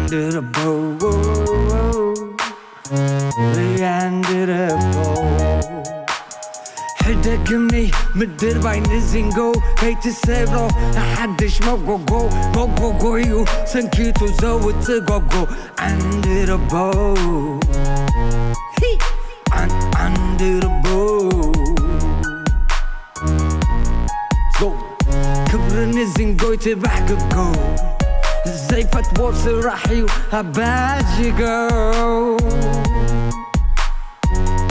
under the bow, under the bow. حدقني مدير باين الزنقو هيت السيبرو أحدش موغوغو موغوغو يو سنكيتو زود تغوغو under the bow under the bow go كبرني الزنقو يتبحققو زي فتوى سراحي وهباجي go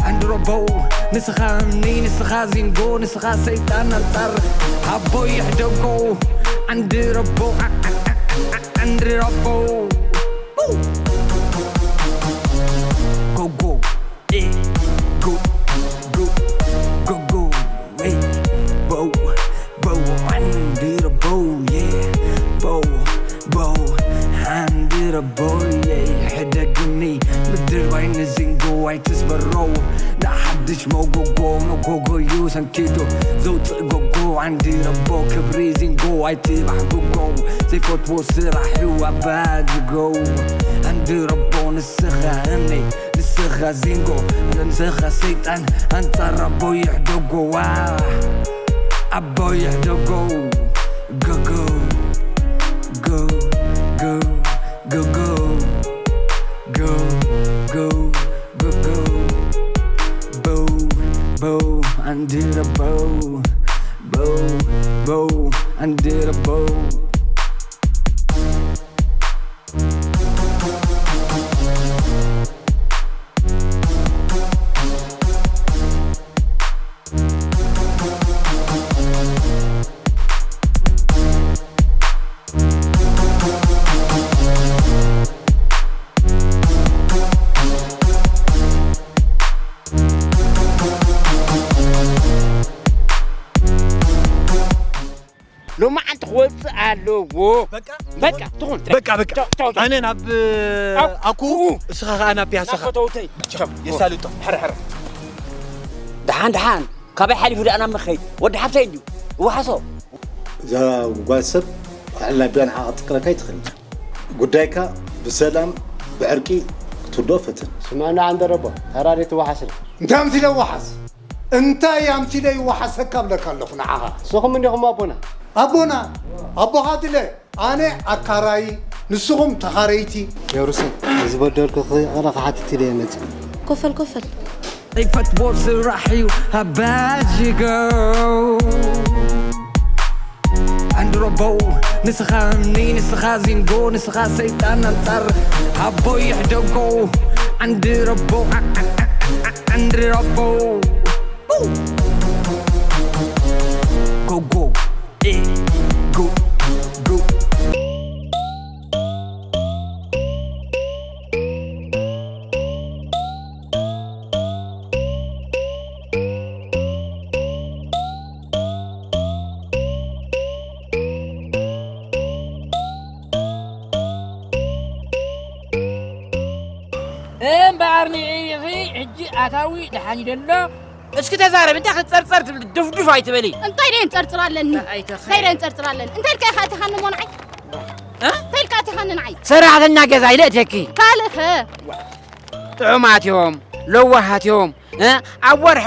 under the bow نسخة مني نسخة زينجو نسخة سيطان الطر هبو يحدوكو عندي ربو عندي ربو go go eh go go go go eh bow bow عندي ربو yeah bow bow عندي ربو yeah حدقني مدير وين الزينجو هيتسبرو حدش موغوغو موغوغو يو سانكيتو زوت غوغو عندي ربو كبريزين جو عيتي بحقوغو زي فوتبول سراحي واباجغو عندي ربو نسخة غني نسخة زينجو انا نسخة سيطان انت ربو يحدوغو ابو يحدوغو go go go go go go go go go bow under the bow bow under the bow لو ما أنت خوت ألو بكا تكون بكا أنا ناب أكو سخا أنا بيها سخا شوف يسالوتو حر دحان كابي حالي فودي أنا مخيل ودي حبسي عندي وحصو ذا واسب على بيان عاطك لك يدخل قدايكا بسلام بعركي تضافتن سمعنا عند ربا هراري توحسن انت امتي لو وحس انت يا امتي لو وحس قبل كلف نعها سوخم منكم ابونا ابو هادله انا اكاراي نسوهم تخاريتي يا رسول زبدلك انا قحتي لي انت كفل they فتوى سراحي وهباجي go عند ربو نسخة مني نسخة زينجو نسخة سيطان الطر هبو يحدوكو عند ربو عند ربو go go eh go go بارني هجي أتاوي دحاني دلنا اسكت يا زهرة انت اخذت صرصرت بالدفدف هاي تبلي انت لين ترترالني خيرين ترترالن انت الكي خاتي خنمون عي انت الكاتي خنن عي صراحة الناقز عي لقتكي كالخ طعومات يوم لوهات يوم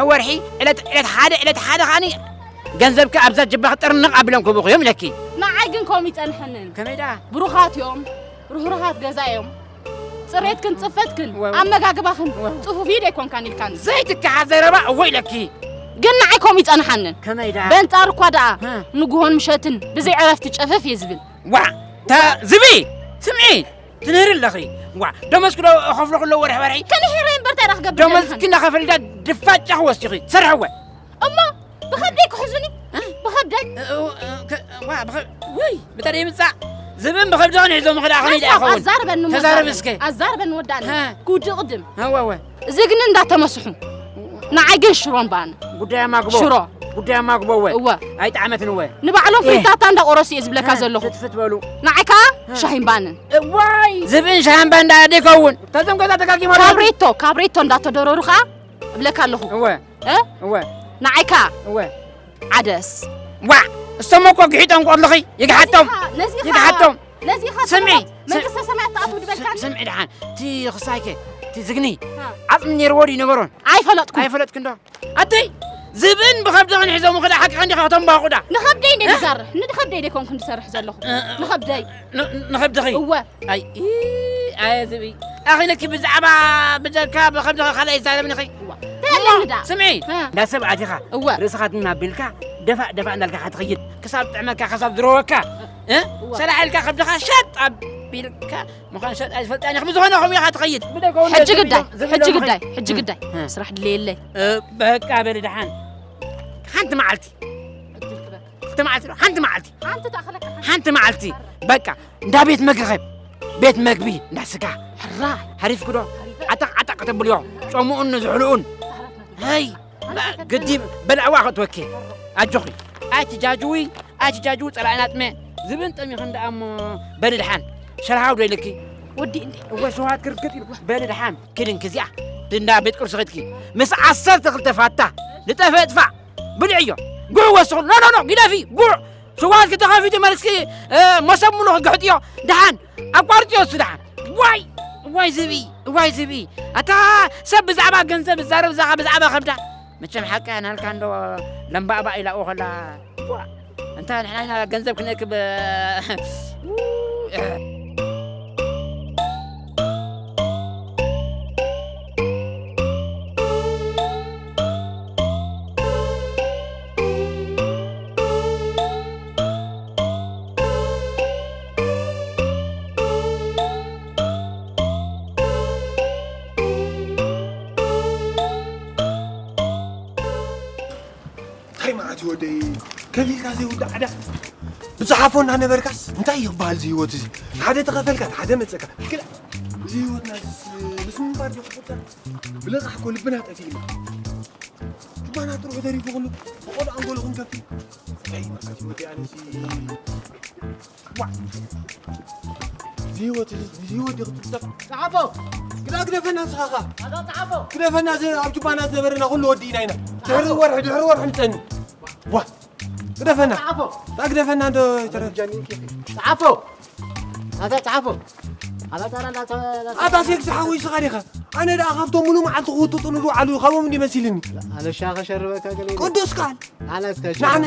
ورحي إلت حادة خاني جنزبك أبزات جبه خطرنا قبلهم كبوخ يوم لكي نعاقنكم يتنحنن كميدا بروخات يوم روحات جزا يوم صريتكن صفتكن أما جاكباخن صفو فيديكم كان الكان زيتك حزيرة بقى ويلكي قلنا عيكم يتنحنن كميدا بنت أرقوا دا نجوهن مشاتن بزي عرفتي تشافف يزبل تا زبي سمعي تنهر الأخي دمسك لو خفلق لو ورحي كان هيرين برتي راح قبل دمسك كنا خفل دا دفات جهوز تخي سرحوا أما بخديك حزني بخدك وي بتاري مسا زبن بخبزون عزوم خدا خني دا اخون الزار بنو تزار مسكي الزار بنو ودان كود قدم هو زغن دا تمسحو نعاقن شرون بان قدام ما قبو شرو قدام ما قبو هو اي طعمت نو نبعلو في تاتا ندا قرصي يزبلكا زلخو فتفت بالو نعكا شاهين بان واي زبن شاهين بان دا ديكون تزم كذا تكاكي مارو كابريتو ندا تدورورخا بلكا لخو هو نعكا هو عدس السموكو قحيتهم قول لخي يقحتهم نزيخا سمعي منكسة سمعت تقطو دبك سمع دحان تي خصايك تي زغني عظم نيرودي نغرون اي فلت كندو اتي زبن بخبدغن حزوم خدا حق عندي خاتم باخدا نخبدي نسرح نخبدي لكم كنت سرح زلخ نخبدي نخبدغي هو اي زبي اخي لك بزعبه بجكا بخبدغ خلاص زعلم نخي سمعي لا سبعة خا رسخت من بالكا دفع عندك حتخيط كسب تعملك كسب دروكا سلع لك خبدغ شط بالكا ما كان شط فلت انا خبز هنا خمي حتخيط حج قداي سرح الليل بهكا بلدحان حنت معلتي حنت معلتي بكا دا بيت مقرب بيت مقبي نحسكا حراي حريف كدو عتق تبليو شومو انه زعلون هاي قديم بلع واحد توكي اجخري اتجاجوي طلعنات ما زبن طمي خند ام بلدحان شرحاو ديلكي ودي انت وشو هاد كركت بلدحان كدن كزيا دندا بيت قرصتكي مس 10 تخلتفاتا لتفدفع بلعيو قوة وصل لا قدافي قوة شو هاد كده خافي تمارسكي ما سمونه قحطيو دحان أقارتيو سدحان واي زبي أتا سب زعبا جنسب زارب زعبا خبدا متشم حكا أنا هالكاندو لمبا بقى إلى أوخلا أنت نحن جنسب كنا كب ودي كذي كذي ودا عدا بصحافون أنا بركاس أنت يقبل زي وتزي حدا تغفل كات حدا متسكر كلا زي وتنا بس من بعد يخبطنا بلا صح كل بنات أفينا ما ناترو بدري فوقلو وقول أنقول هم كفي أي ما كفي ودي أنا زي وتي خبطنا تعبوا كده فينا صخا هذا تعبوا كده فينا زي أبو جبانا زبرنا كله ودينا هنا دهر ورح نتن واه كده فينا تعبوا لا كده فينا ده ترى تعبوا هذا تعبوا هذا ترى لا هذا سيك سحوي صغيرة أنا دا أخاف منو مع الضغوط تطلعوا على خوام دي مسيلني على الشاغة شربك قليل قدوس كان على اسكاش نعم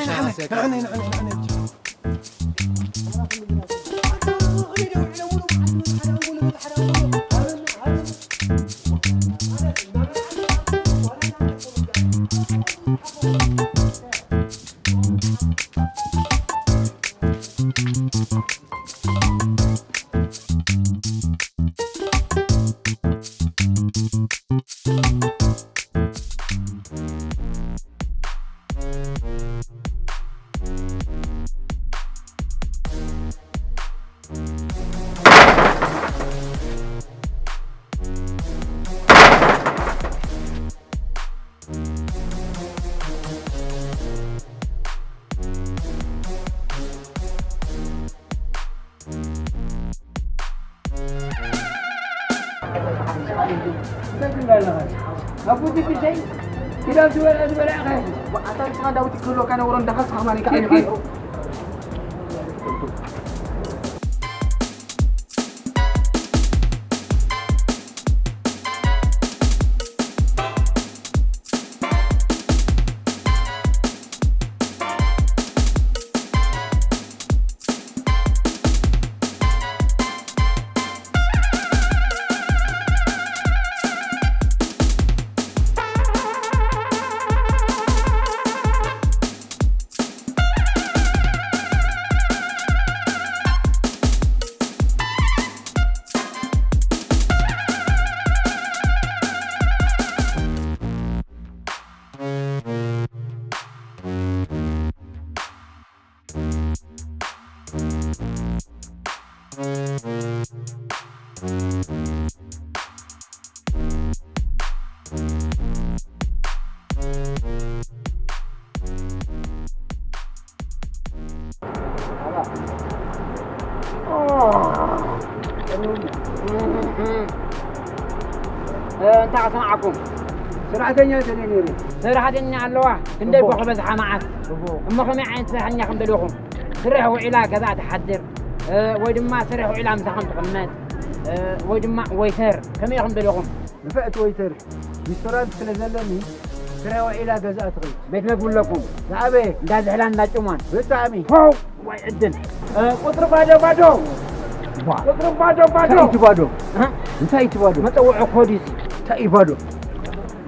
أبوتي بشيء كده دول غير وأنت كمان داوتي كله كان ورن دخل خماني كأنه انت اسمعكم سرعتني تنيني سرعتني على الواحد كندي بوخ بزحه معك اما خمي عين سحني خم دلوخم سرحوا الى كذا تحضر ويدما سرحوا الى مسخم تقمات ويدمع ويتر كم يخم دلهم نفقت ويتر ريستورانت سلازلني كراوة إلى جزاء تغيب بيت ما أقول لكم لعبي دا زعلان دا جمان بتعمي هو ويعدن قطر بادو بادو قطر بادو بادو انت بادو ها انت بادو ما توعو كوديسي تاي بادو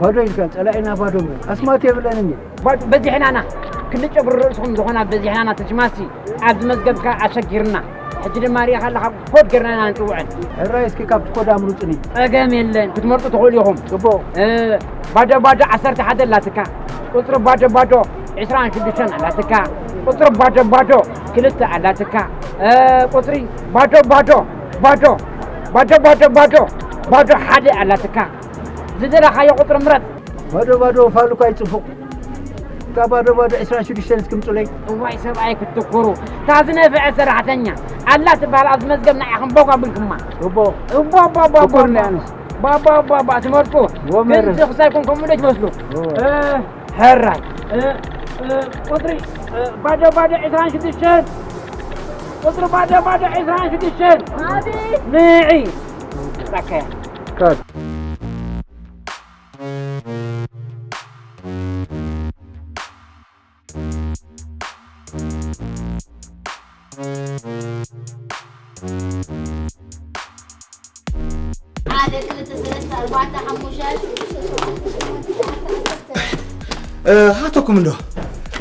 بادو يمكن تلاقينا بادو اسمعتي بلانني بادو بزي حنانا كل جبر رؤسهم زخنا بزي حنانا تجماسي عبد مزقبك عشقيرنا حجر ماريا خلها كود قرنا نتوعد الرئيس كي كابت كود امروتني اقام يلن كنت مرتو تقول يهم قبو بادو بادو عصرت حدا لا تكا قطر بادو بادو 20 شدشن لا تكا قطر بادو بادو كلتا لا تكا قطري بادو بادو بادو بادو بادو بادو بادو حدا لا تكا زدنا خايا قطر مرت بادو بادو فالو كاي تصفق كبادو بادو 20 شدشن اسكمطو لي واي سبعي كتكرو تازنا في سرعتنا الله تبارك از مزقبنا يا خم بوقا بنكما قبو بابا بابا كورني انس بابا بابا تمرتو ومر. كنت خسايكم كم ليش مسلو هراي قطري بعد 20 شدشن قطر بعد 20 شدشن هذه ناعي ركع كات عادة كلتا سلسة أربعة حموشات هاتوكم منه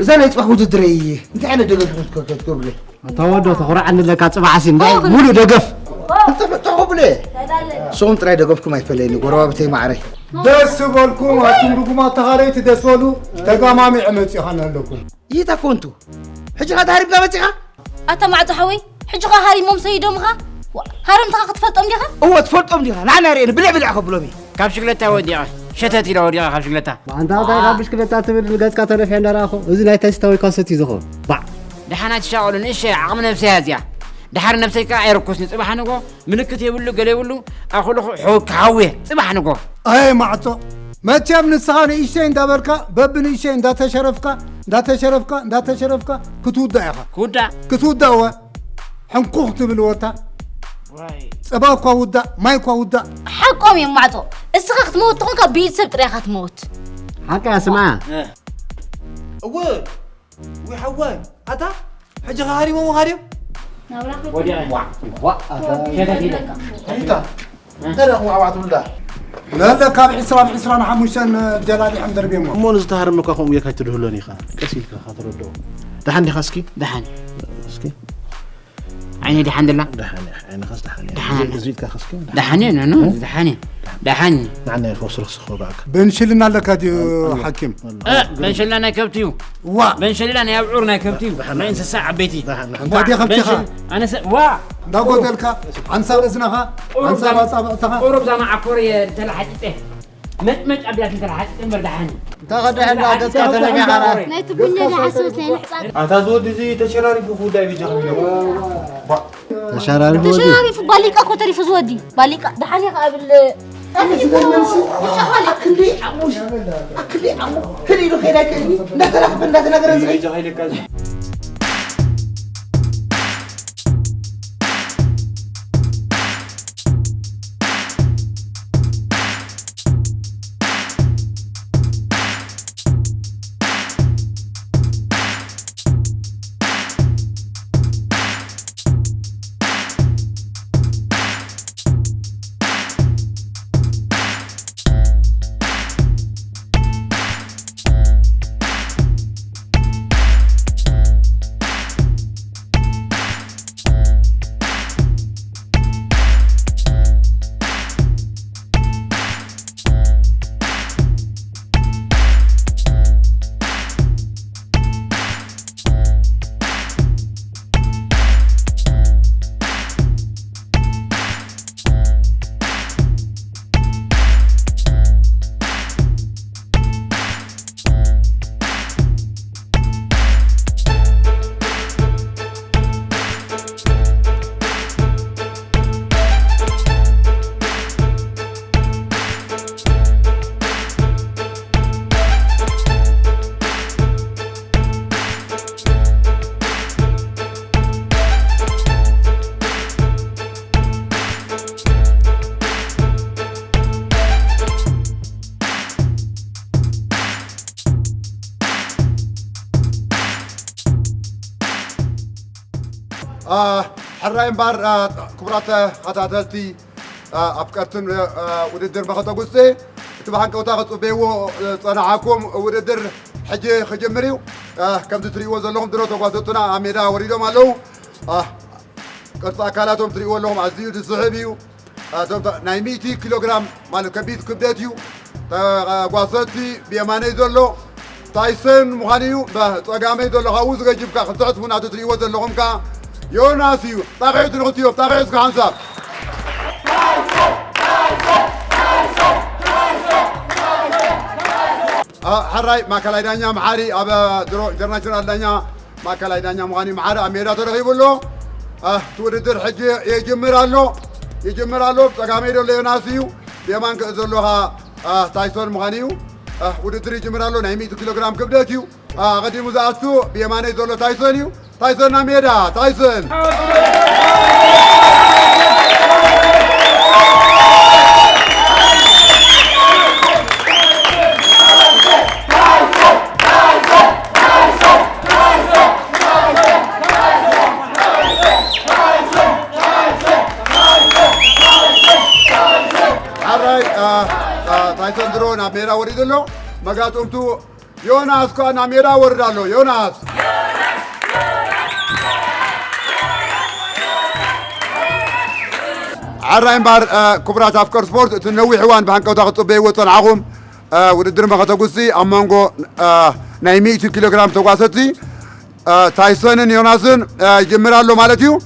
زين يطبخ ودري انت انا دقف تقول لي تودو تخرع عن لك صباحسين مولو دقف انت بتقول لي صوم تراي دقفكم يفليني قرابتي معري دس بالكم هتمركم تغاريت دسولو تقامامي عمتي خنا لكم يتا كنتو حجي هذا هارب قامتها أتا مع تحوي حجغا هاري موم سيدومغا هارم تغا تفطم ديها هو تفرطم دي انا رينا بلع خبلومي كاب شغلتها وديعه شتت الى وديعه كاب شغلتها انت هذا غابش كلتا تبل قد كاتلف عندنا اخو اذا لا تستوي كاسيتي زخو باع دحنا تشاغلون ايش عقم نفسي هذيا دحر نفسك ايركوسني صباح نغو منكت يبلو قال يبلو اخو حوك حوي صباح نغو اي معطو ما تشام نسخان ايشين دبركا ببن ايشين دا تشرفكا كتودا يا كودا كتودا هو حنقوخت بالوتا واي صباكو ودا مايكو ودا حقهم يا معطو السخاخ تموت تخونك بيت سبت ريخة تموت حكا اسمع اول وحوان اتا حجي هاري مو هاري وديعه وا انت ترى هو عوات الله لا لا كاب حسران حموشان جلالي حمد ربي مو مو نزدهر منك اخو وياك تدهلوني خا كسيلك خاطر دو دحني خاسكي دحن خاسكي عيني الحمد لله دحني انا خاص دحني دحني. زيد خاسكي دحني انا دحني نعني فوسر سخو باك بنشلنا لك هادي حكيم بنشل انا كبتيو وا بنشل انا يا بعورنا كبتيو ما ينسى ساعه بيتي هادي خبتيها انا وا دا قلت عن ساب اذنها عن ساب صابتها قرب زعما عكوري تلحقته مت ابيات تلحقته مردحني تاخذ عندنا قد كاتلف على نايت بني اللي حسوت لين حساب اتا زود زي تشراري في خداي بيجي تشراري بودي تشاري في باليك أكو تريف زودي باليك دحني قبل اكلي عموش اكلي عمو كلي له خيرك لا ترحب الناس نقدر نزعي حرايم بار كبرات خطاتلتي أفكرتن وددر بخطوغسي تبعن كوتا خطبيو صنعاكم وددر حجي خجمريو كم تريو زلهم درو تقاطتنا عميدا وريدو مالو قرص أكلاتهم تريو لهم عزيو تسحبيو نايميتي كيلوغرام مالو كبيت كبداتيو قاصتي بيماني زلو تايسون مخانيو بتقامي زلو غاوز غجيب كا خطعت من عدو تريو زلهم كا يوناسيو طاقيت الغتيو طاقيت كانساب حراي ما كلا يدانيا معاري أبا درو انترناشونال دانيا ما كلا يدانيا مغاني معاري أميرا ترغيب له تودر حجي يجمر له تقامي دو ليوناسيو بيمان كزلوها تايسون مغانيو ودر يجمر له 900 كيلوغرام كبداتيو غادي مزاتو بيمان يزلو تايسونيو تايسون أميرا تايسون تايسون درون أميرا وريدلو مقاتهم تو يوناس كان أميرا وردالو يوناس عراين بار كبرات أفكار سبورت تنوي حوان بحنكو تاخطو بي وطن عقوم وددر مخطو قسي أمانغو 900 كيلوغرام تقاسطي تايسون يوناسن جمرالو مالتيو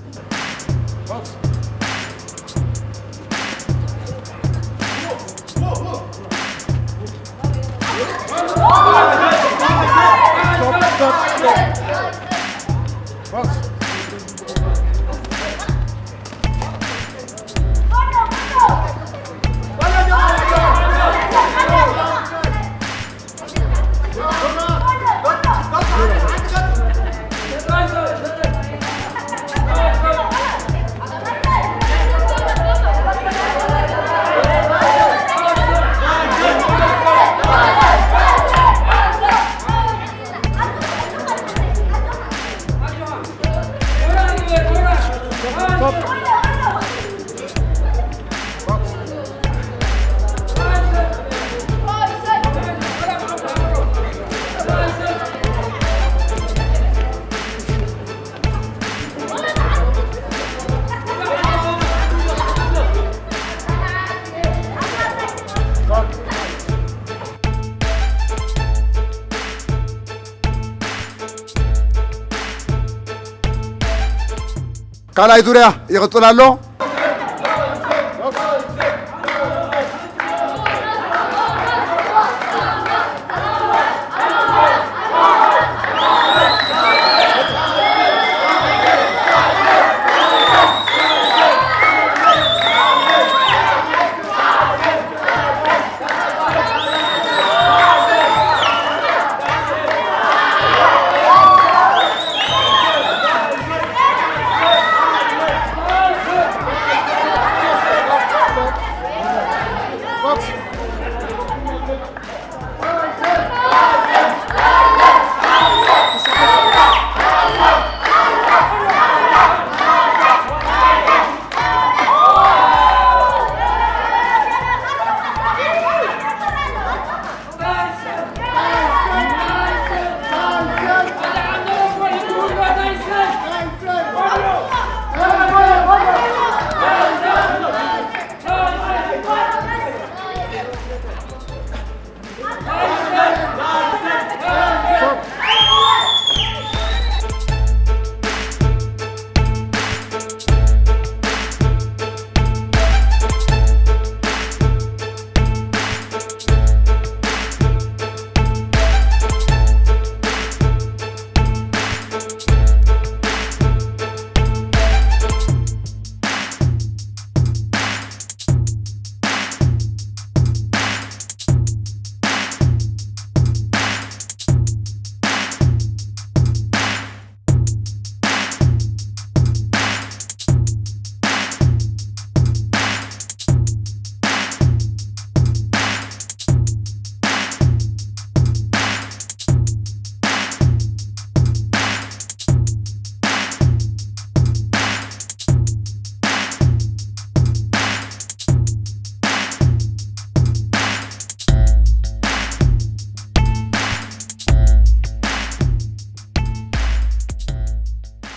كالاي زوريا يغطلالو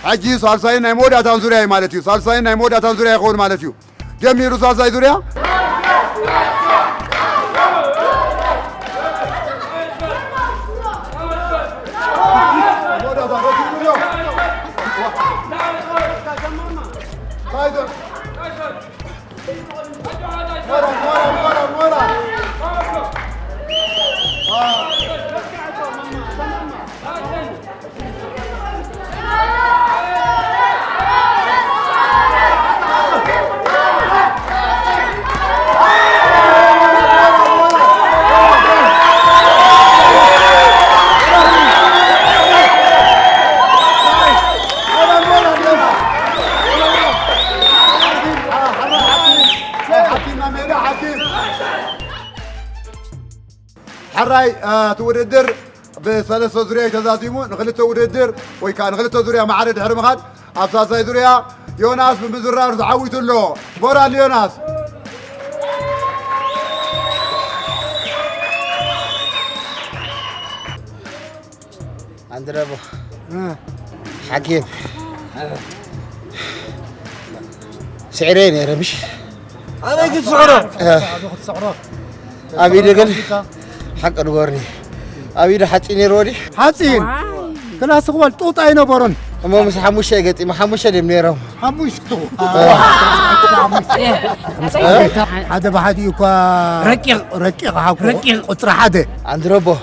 حجي صالصاين ناي مودا تنزوريا مالتي صالصاين ناي مودا تنزوريا يقول مالتي جميرو صالصاي زوريا حراي توددر بثلاثة زوريا تزازيمو نخلته وددر ويكان نخلته زوريا معرض حرم خد أبساسي زوريا يوناس بمزرار زعويت له مورال يوناس عند ربو حكيم سعرين يا ربش أنا قلت سعره أبي دقل حق نورني أبي ده حتيني رودي حاتين كنا سقوال توت أين برون أما مش حموشة قتي ما حموشة اللي منيرهم حموش تو هذا بحد يكوا ركيق قطر حدا عند ربو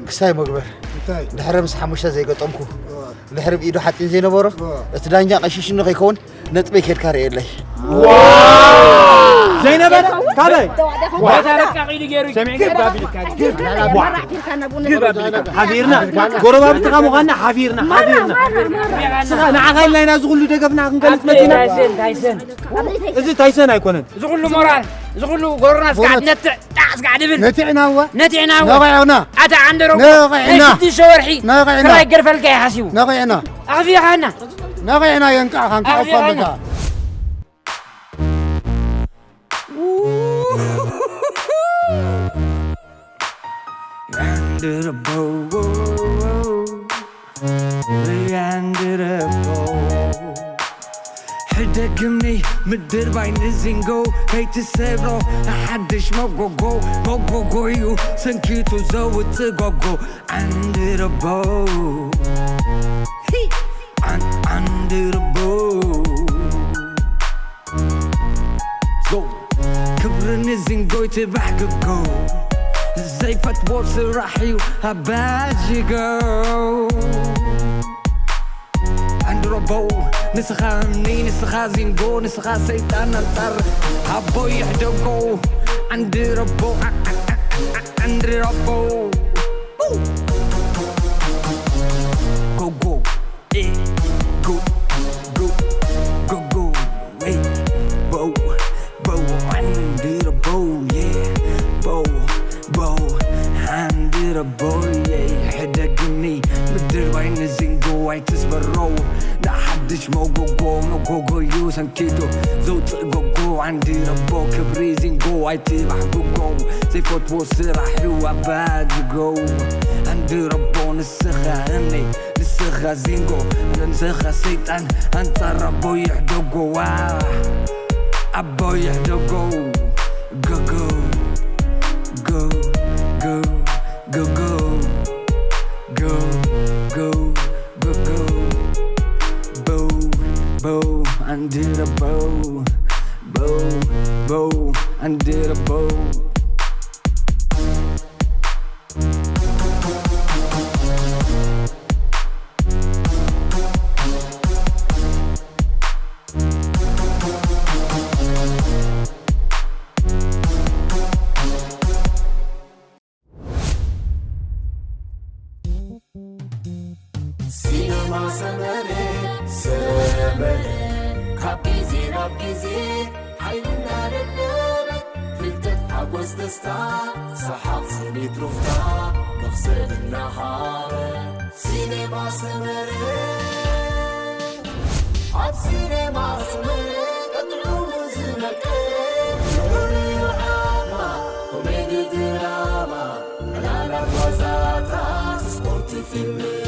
كساي مقبر دحرم مش حموشة زي قطمكو دحرم إيده حتين زي نبورة تدانجا قشيش إنه يكون نتبي كير كاري إلي زينب كابي حفيرنا قربا بتقامو غنا حفيرنا نعغل لنا زغلو دقفنا نقلت مدينة إذا تايسن هيكونن زغلو مورال زغلو قرناس قاعد نتعس قاعد ابن نتعنا هو نغيعنا أتا عندنا نغيعنا ستي شوارحي نغيعنا كراي قرفل كي حسيو نغيعنا أغفي خانا نغيعنا ينقع خانك أفضل Under the bow, under the bow. حدقني مدير بين الزنقو هي تسيبرو أحدش موقو يو سنكيتو زود تقوقو under the bow, under the bow. كبرني الزنقو يتبحققو زي فتوى صراحي وهباجي جو عند ربو نسخة مني نسخة زينجو نسخة سيطان الطر هبو يحدوكو عند ربو عند ربو go go eh go go go go eh bow bow عند ربو yeah bow bow عند ربو yeah حدقني مدير بين الزنقو عي تسبرو لا حدش موجو يو سنكيتو زوت جوجو عندي ربو كبري زنقو عي تبح جوجو زي فتوى صراحي وعباد جو عندي ربو نسخة نسخة زنقو أنا نسخة سيطان أنت ربو يحدوجو أبو يحدوجو جو جو go go go go go go go go bow bow under the bow bow bow under the bow Film